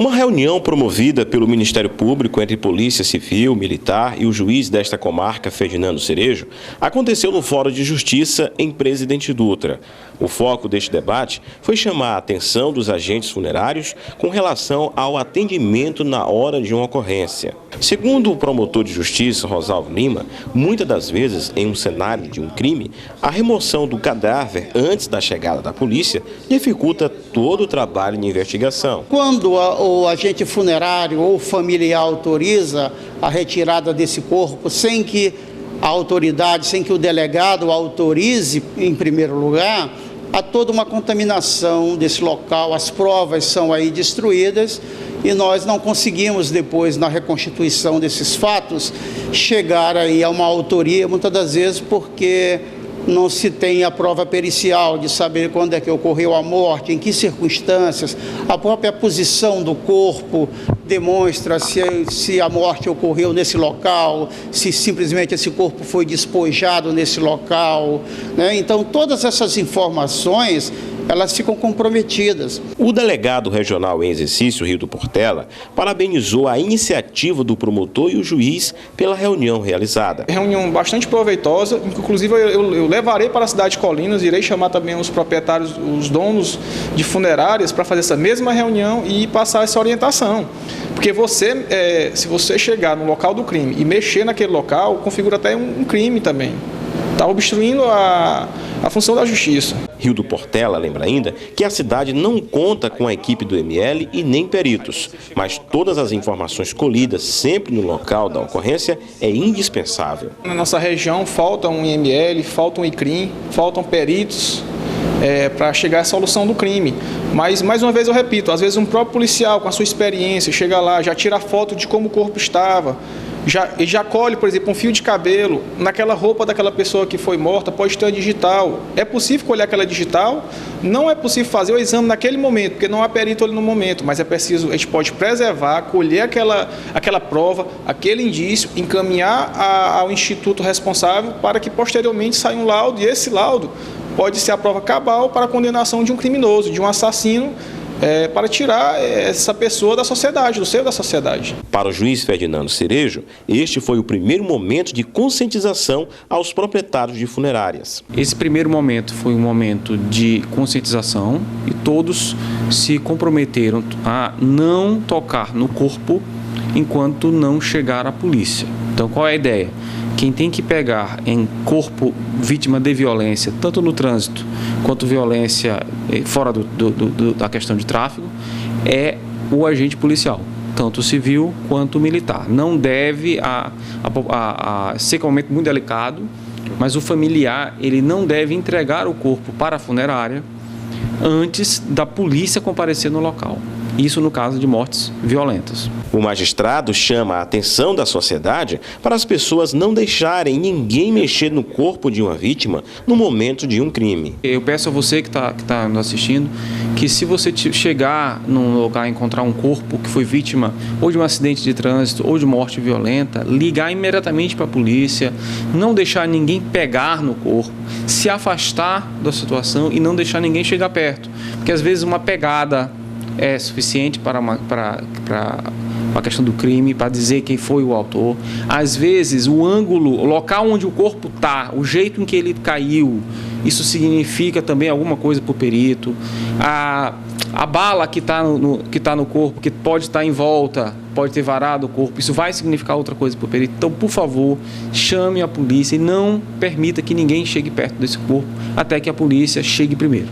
Uma reunião promovida pelo Ministério Público entre Polícia Civil, Militar e o juiz desta comarca, Ferdinando Cerejo, aconteceu no Fórum de Justiça em Presidente Dutra. O foco deste debate foi chamar a atenção dos agentes funerários com relação ao atendimento na hora de uma ocorrência. Segundo o promotor de justiça, Rosalvo Lima, muitas das vezes, em um cenário de um crime, a remoção do cadáver antes da chegada da polícia dificulta todo o trabalho de investigação. Quando o agente funerário ou familiar autoriza a retirada desse corpo sem que a autoridade, sem que o delegado autorize em primeiro lugar, há toda uma contaminação desse local, as provas são aí destruídas e nós não conseguimos depois, na reconstituição desses fatos, chegar aí a uma autoria, muitas das vezes porque não se tem a prova pericial de saber quando é que ocorreu a morte, em que circunstâncias, a própria posição do corpo demonstra se a morte ocorreu nesse local, se simplesmente esse corpo foi despojado nesse local, né? Então, todas essas informações, elas ficam comprometidas. O delegado regional em exercício, Hildo Portela, parabenizou a iniciativa do promotor e o juiz pela reunião realizada. Reunião bastante proveitosa, inclusive eu levarei para a cidade de Colinas, irei chamar também os proprietários, os donos de funerárias para fazer essa mesma reunião e passar essa orientação. Porque se você chegar no local do crime e mexer naquele local, configura até um crime também. Está obstruindo a função da justiça. Hildo Portela lembra ainda que a cidade não conta com a equipe do ML e nem peritos, mas todas as informações colhidas sempre no local da ocorrência é indispensável. Na nossa região falta um IML, falta um ICRIM, faltam peritos para chegar à solução do crime. Mas, mais uma vez eu repito, às vezes um próprio policial com a sua experiência chega lá, já tira foto de como o corpo estava, já colhe, por exemplo, um fio de cabelo, naquela roupa daquela pessoa que foi morta, pode ter a digital. É possível colher aquela digital? Não é possível fazer o exame naquele momento, porque não há perito ali no momento, mas é preciso, a gente pode preservar, colher aquela prova, aquele indício, encaminhar ao instituto responsável para que posteriormente saia um laudo, e esse laudo pode ser a prova cabal para a condenação de um criminoso, de um assassino, para tirar essa pessoa da sociedade, do seio da sociedade. Para o juiz Ferdinando Cerejo, este foi o primeiro momento de conscientização aos proprietários de funerárias. Esse primeiro momento foi um momento de conscientização e todos se comprometeram a não tocar no corpo enquanto não chegar a polícia. Então, qual é a ideia? Quem tem que pegar em corpo vítima de violência, tanto no trânsito quanto violência fora da questão de tráfego, é o agente policial, tanto civil quanto militar. Não deve ser um momento muito delicado, mas o familiar ele não deve entregar o corpo para a funerária antes da polícia comparecer no local. Isso no caso de mortes violentas. O magistrado chama a atenção da sociedade para as pessoas não deixarem ninguém mexer no corpo de uma vítima no momento de um crime. Eu peço a você que está nos assistindo, que se você chegar num lugar e encontrar um corpo que foi vítima ou de um acidente de trânsito ou de morte violenta, ligar imediatamente para a polícia, não deixar ninguém pegar no corpo, se afastar da situação e não deixar ninguém chegar perto. Porque às vezes uma pegada é suficiente para a questão do crime, para dizer quem foi o autor. Às vezes, o ângulo, o local onde o corpo está, o jeito em que ele caiu, isso significa também alguma coisa para o perito. A bala que está no corpo, que pode estar em volta, pode ter varado o corpo, isso vai significar outra coisa para o perito. Então, por favor, chame a polícia e não permita que ninguém chegue perto desse corpo até que a polícia chegue primeiro.